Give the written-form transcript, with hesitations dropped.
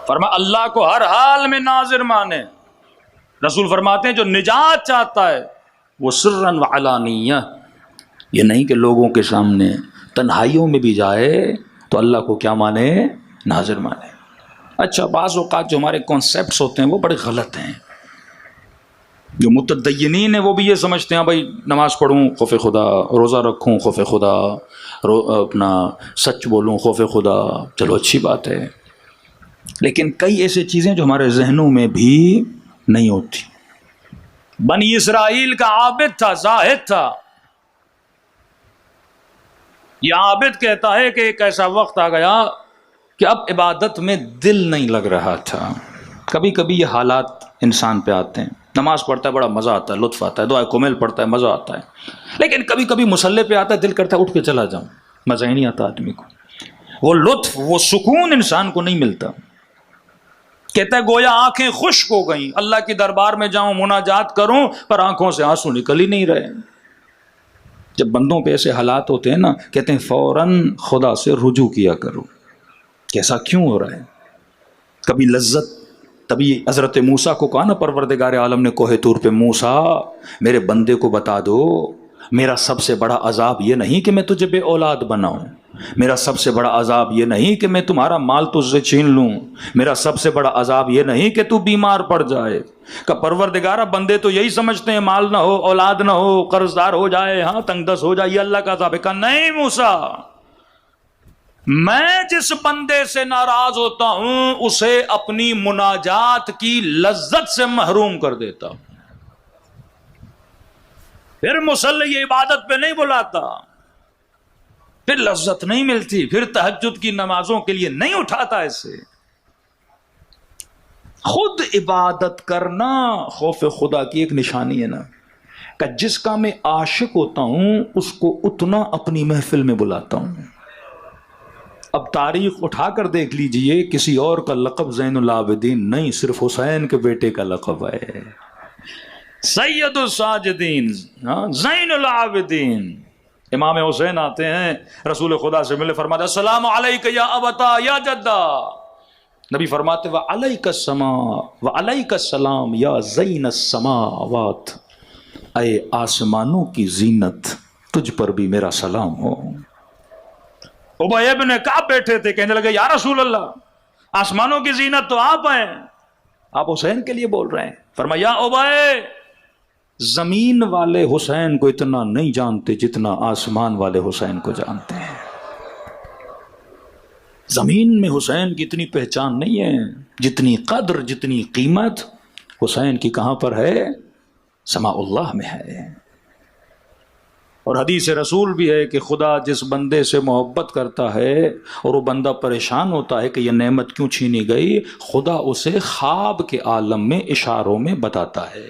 فرمایا اللہ کو ہر حال میں ناظر مانے. رسول فرماتے ہیں جو نجات چاہتا ہے وہ سرًا وعلانیہ، یہ نہیں کہ لوگوں کے سامنے تنہائیوں میں بھی جائے تو اللہ کو کیا مانے؟ ناظر مانے. اچھا بعض اوقات جو ہمارے کانسیپٹس ہوتے ہیں وہ بڑے غلط ہیں. جو متدینین ہیں وہ بھی یہ سمجھتے ہیں بھائی نماز پڑھوں خوف خدا، روزہ رکھوں خوف خدا، اپنا سچ بولوں خوف خدا، چلو اچھی بات ہے، لیکن کئی ایسی چیزیں جو ہمارے ذہنوں میں بھی نہیں ہوتی. بنی اسرائیل کا عابد تھا، زاہد تھا. یہ عابد کہتا ہے کہ ایک ایسا وقت آ گیا کہ اب عبادت میں دل نہیں لگ رہا تھا. کبھی کبھی یہ حالات انسان پہ آتے ہیں. نماز پڑھتا ہے بڑا مزہ آتا ہے، لطف آتا ہے، دعائے کمیل پڑھتا ہے مزہ آتا ہے، لیکن کبھی کبھی مصلی پہ آتا ہے دل کرتا ہے اٹھ کے چلا جاؤں، مزہ ہی نہیں آتا آدمی کو. وہ لطف وہ سکون انسان کو نہیں ملتا. کہتا ہے گویا آنکھیں خشک ہو گئیں، اللہ کی دربار میں جاؤں مناجات کروں پر آنکھوں سے آنسو نکل ہی نہیں رہے. جب بندوں پہ ایسے حالات ہوتے ہیں نا، کہتے ہیں فوراً خدا سے رجوع کیا کرو کہ ایسا کیوں ہو رہا ہے. کبھی لذت، تبھی حضرت موسیٰ کو کہا نا پروردگار عالم نے کوہ طور پہ، موسیٰ میرے بندے کو بتا دو میرا سب سے بڑا عذاب یہ نہیں کہ میں تجھے بے اولاد بناؤں، میرا سب سے بڑا عذاب یہ نہیں کہ میں تمہارا مال تجھ سے چھین لوں، میرا سب سے بڑا عذاب یہ نہیں کہ تو بیمار پڑ جائے. کہ پروردگارہ بندے تو یہی سمجھتے ہیں مال نہ ہو، اولاد نہ ہو، قرض دار ہو جائے، ہاں تنگ دست ہو جائے، یہ اللہ کا عذاب ہے. کہا نہیں موسیٰ، میں جس بندے سے ناراض ہوتا ہوں اسے اپنی مناجات کی لذت سے محروم کر دیتا ہوں. پھر مصلی عبادت پہ نہیں بلاتا، پھر لذت نہیں ملتی، پھر تہجد کی نمازوں کے لیے نہیں اٹھاتا. ایسے خود عبادت کرنا خوف خدا کی ایک نشانی ہے نا، کہ جس کا میں عاشق ہوتا ہوں اس کو اتنا اپنی محفل میں بلاتا ہوں. اب تاریخ اٹھا کر دیکھ لیجئے، کسی اور کا لقب زین العابدین نہیں، صرف حسین کے بیٹے کا لقب ہے. سید الساجدین، زین العابدین. امام حسین آتے ہیں رسول خدا سے ملے، فرماتے السلام علیک یا ابتا یا جدہ. نبی فرماتے وعلیک السلام وعلیک السلام یا زین السماوات، اے آسمانوں کی زینت تجھ پر بھی میرا سلام ہو. ابی ابن کعب بیٹھے تھے، کہنے لگے یا رسول اللہ آسمانوں کی زینت تو آپ ہیں، آپ حسین کے لیے بول رہے ہیں. فرمایا ابی، زمین والے حسین کو اتنا نہیں جانتے جتنا آسمان والے حسین کو جانتے ہیں. زمین میں حسین کی اتنی پہچان نہیں ہے، جتنی قدر جتنی قیمت حسین کی کہاں پر ہے؟ سماء اللہ میں ہے. اور حدیث رسول بھی ہے کہ خدا جس بندے سے محبت کرتا ہے اور وہ بندہ پریشان ہوتا ہے کہ یہ نعمت کیوں چھینی گئی، خدا اسے خواب کے عالم میں اشاروں میں بتاتا ہے.